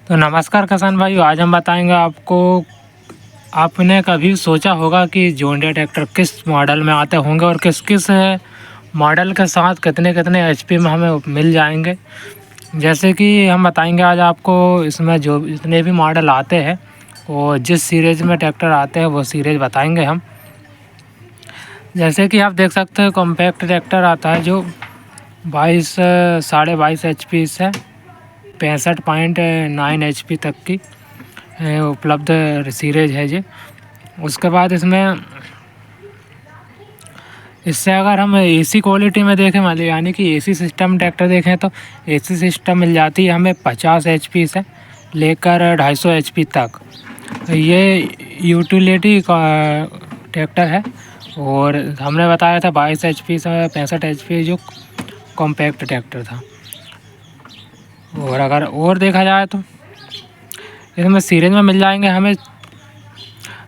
तो नमस्कार किसान भाइयों, आज हम बताएंगे आपको। आपने कभी सोचा होगा कि जॉन डीरे ट्रैक्टर किस मॉडल में आते होंगे और किस किस मॉडल के साथ कितने कितने एचपी में हमें मिल जाएंगे। जैसे कि हम बताएंगे आज आपको, इसमें जो जितने भी मॉडल आते हैं और जिस सीरीज़ में ट्रैक्टर आते हैं वो सीरीज़ बताएंगे हम। जैसे कि आप देख सकते हैं, कॉम्पैक्ट ट्रैक्टर आता है जो 22.5 एचपी से 65.9 एचपी तक की उपलब्ध सीरीज है जी। उसके बाद इससे अगर हम एसी क्वालिटी में देखें, मतलब यानी कि एसी सिस्टम ट्रैक्टर देखें, तो एसी सिस्टम मिल जाती है हमें 50 एचपी से लेकर 250 एचपी तक। ये यूटिलिटी ट्रैक्टर है और हमने बताया था 22 एचपी से 65 एचपी जो कॉम्पैक्ट ट्रैक्टर था। और अगर और देखा जाए तो इसमें सीरीज में मिल जाएंगे हमें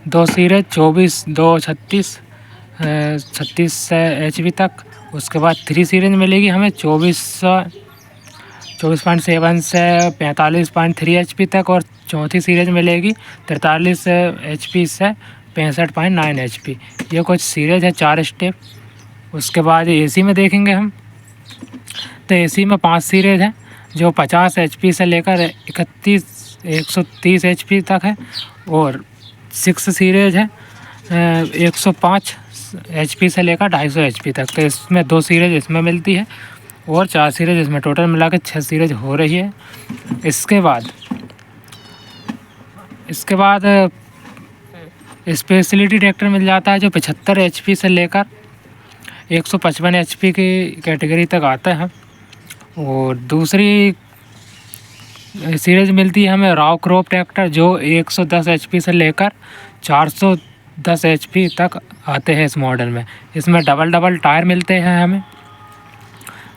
2 सीरीज 36 एचपी तक। उसके बाद 3 सीरीज मिलेगी हमें 24.7 से 45.3 एचपी तक। और चौथी सीरीज मिलेगी 43 एचपी से 65.9 एचपी। ये कुछ सीरीज है 4 स्टेप। उसके बाद एसी में देखेंगे हम, तो एसी में 5 सीरीज है जो 50 एचपी से लेकर 130 एचपी तक है। और 6 सीरीज है 105 एचपी से लेकर 250 एचपी तक। तो इसमें 2 सीरीज इसमें मिलती है और 4 सीरीज इसमें, टोटल मिला के 6 सीरीज हो रही है। इसके बाद स्पेशलिटी ट्रैक्टर मिल जाता है जो 75 एचपी से लेकर 155 एचपी की कैटेगरी तक आता है। और दूसरी सीरीज मिलती है हमें रॉ क्रॉप ट्रैक्टर जो 110 एचपी से लेकर 410 एचपी तक आते हैं इस मॉडल में। इसमें डबल टायर मिलते हैं हमें,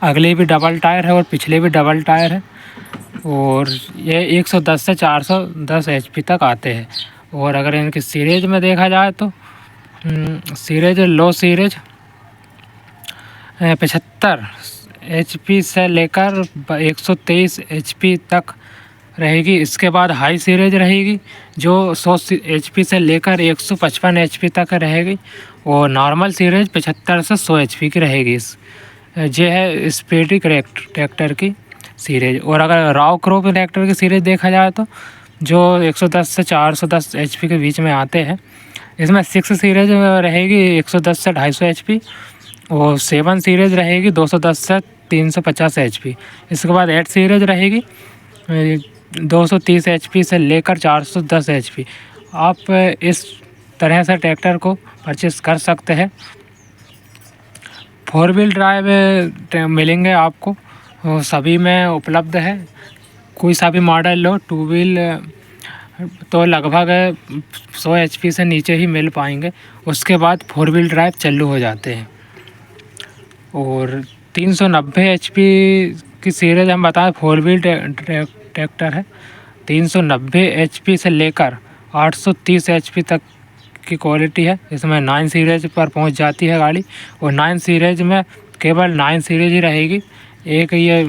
अगले भी डबल टायर है और पिछले भी डबल टायर है। और ये 110 से 410 एचपी तक आते हैं। और अगर इनकी सीरीज में देखा जाए तो सीरीज लो सीरीज 75 एचपी से लेकर 123 एचपी तक रहेगी। इसके बाद हाई सीरीज रहेगी जो 100 एचपी से लेकर 155 एचपी तक रहेगी। और नॉर्मल सीरीज 75 से 100 एचपी की रहेगी। ये है स्पेडी ट्रैक्टर की सीरीज। और अगर रॉ क्रॉप ट्रैक्टर की सीरीज देखा जाए तो जो 110 से 410 एचपी के बीच में आते हैं, इसमें 6 सीरीज रहेगी 110 से 250 एचपी। और 7 सीरीज रहेगी 210 से 350 एचपी। इसके बाद 8 सीरीज रहेगी 230 एचपी से लेकर 410 एचपी। आप इस तरह से ट्रैक्टर को परचेस कर सकते हैं। 4 व्हील ड्राइव मिलेंगे आपको, सभी में उपलब्ध है। कोई सा भी मॉडल लो, 2 व्हील तो लगभग 100 एचपी से नीचे ही मिल पाएंगे। उसके बाद 4 व्हील ड्राइव चालू हो जाते हैं। और 390 एचपी की सीरीज हम बताएं 4 व्हील ट्रैक्टर है। 390 एचपी से लेकर 830 एचपी तक की क्वालिटी है। इसमें 9 सीरीज पर पहुंच जाती है गाड़ी। और 9 सीरीज में केवल 9 सीरीज ही रहेगी। एक ये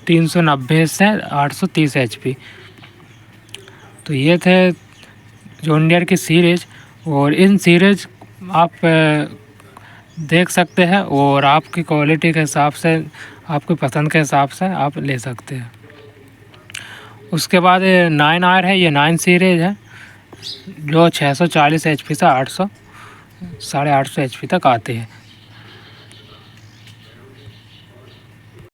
390 से 830 एचपी। तो ये थे जॉन डीरे की सीरीज। और इन सीरीज आप देख सकते हैं और आपकी क्वालिटी के हिसाब से, आपकी पसंद के हिसाब से आप ले सकते हैं। उसके बाद 9R है, ये 9 सीरीज है जो 640 एचपी से 800 850 एचपी तक आते हैं।